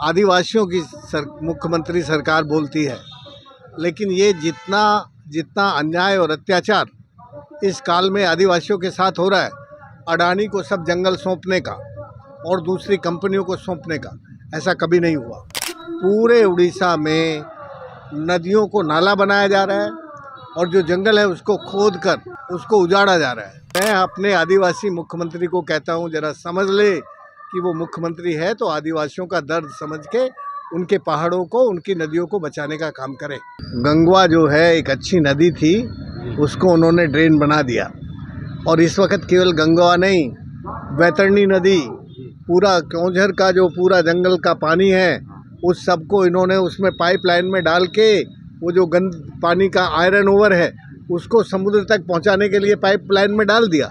आदिवासियों की मुख्यमंत्री सरकार बोलती है, लेकिन ये जितना जितना अन्याय और अत्याचार इस काल में आदिवासियों के साथ हो रहा है, अडानी को सब जंगल सौंपने का और दूसरी कंपनियों को सौंपने का, ऐसा कभी नहीं हुआ। पूरे उड़ीसा में नदियों को नाला बनाया जा रहा है और जो जंगल है उसको खोद कर उसको उजाड़ा जा रहा है। मैं अपने आदिवासी मुख्यमंत्री को कहता हूँ, जरा समझ ले कि वो मुख्यमंत्री है तो आदिवासियों का दर्द समझ के उनके पहाड़ों को, उनकी नदियों को बचाने का काम करे। गंगवा जो है एक अच्छी नदी थी, उसको उन्होंने ड्रेन बना दिया और इस वक्त केवल गंगवा नहीं, बैतरणी नदी, पूरा क्योंझर का जो पूरा जंगल का पानी है उस सबको इन्होंने उसमें पाइपलाइन में डाल के वो जो गंद पानी का आयरन ओवर है उसको समुद्र तक पहुंचाने के लिए पाइपलाइन में डाल दिया।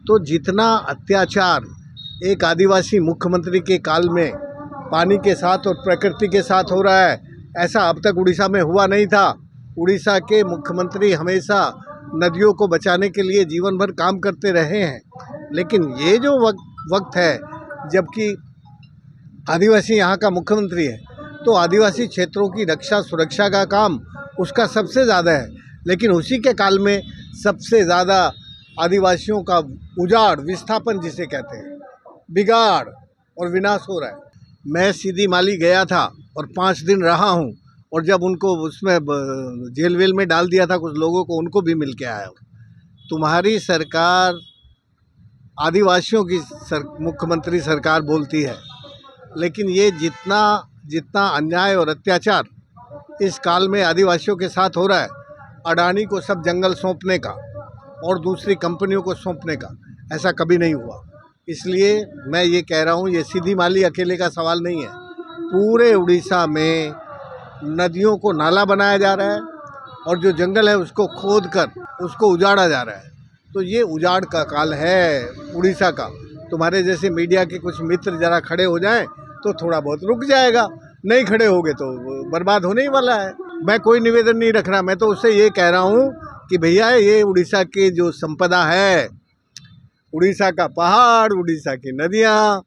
तो जितना अत्याचार एक आदिवासी मुख्यमंत्री के काल में पानी के साथ और प्रकृति के साथ हो रहा है, ऐसा अब तक उड़ीसा में हुआ नहीं था। उड़ीसा के मुख्यमंत्री हमेशा नदियों को बचाने के लिए जीवन भर काम करते रहे हैं, लेकिन ये जो वक्त है जबकि आदिवासी यहाँ का मुख्यमंत्री है तो आदिवासी क्षेत्रों की रक्षा सुरक्षा का काम उसका सबसे ज़्यादा है, लेकिन उसी के काल में सबसे ज़्यादा आदिवासियों का उजाड़, विस्थापन जिसे कहते हैं, बिगाड़ और विनाश हो रहा है। मैं सीधी माली गया था और 5 दिन रहा हूँ और जब उनको उसमें जेल वेल में डाल दिया था कुछ लोगों को, उनको भी मिल के आया हूँ। तुम्हारी सरकार आदिवासियों की मुख्यमंत्री सरकार बोलती है, लेकिन ये जितना जितना अन्याय और अत्याचार इस काल में आदिवासियों के साथ हो रहा है, अडानी को सब जंगल सौंपने का और दूसरी कंपनियों को सौंपने का, ऐसा कभी नहीं हुआ। इसलिए मैं ये कह रहा हूँ, ये सीधी माली अकेले का सवाल नहीं है। पूरे उड़ीसा में नदियों को नाला बनाया जा रहा है और जो जंगल है उसको खोद कर उसको उजाड़ा जा रहा है। तो ये उजाड़ का काल है उड़ीसा का। तुम्हारे जैसे मीडिया के कुछ मित्र जरा खड़े हो जाएं तो थोड़ा बहुत रुक जाएगा, नहीं खड़े होगे तो बर्बाद होने ही वाला है। मैं कोई निवेदन नहीं रख रहा, मैं तो उससे ये कह रहा हूँ कि भैया ये उड़ीसा की जो संपदा है, उड़ीसा का पहाड़, उड़ीसा की नदियाँ,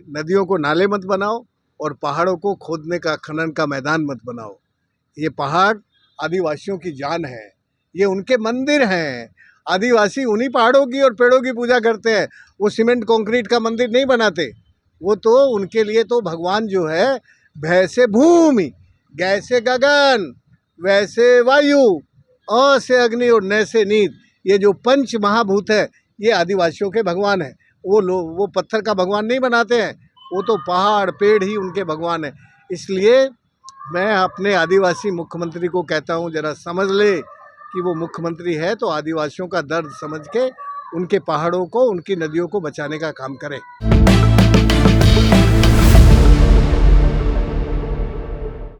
नदियों को नाले मत बनाओ और पहाड़ों को खोदने का, खनन का मैदान मत बनाओ। ये पहाड़ आदिवासियों की जान है, ये उनके मंदिर हैं। आदिवासी उन्हीं पहाड़ों की और पेड़ों की पूजा करते हैं, वो सीमेंट कंक्रीट का मंदिर नहीं बनाते। वो तो उनके लिए तो भगवान जो है, भैसे भूमि, गैसे गगन, वैसे वायु, अ से अग्नि और न से नीर, ये जो पंच महाभूत है ये आदिवासियों के भगवान हैं। वो पत्थर का भगवान नहीं बनाते हैं, वो तो पहाड़ पेड़ ही उनके भगवान हैं। इसलिए मैं अपने आदिवासी मुख्यमंत्री को कहता हूँ, जरा समझ ले कि वो मुख्यमंत्री है तो आदिवासियों का दर्द समझ के उनके पहाड़ों को, उनकी नदियों को बचाने का काम करे।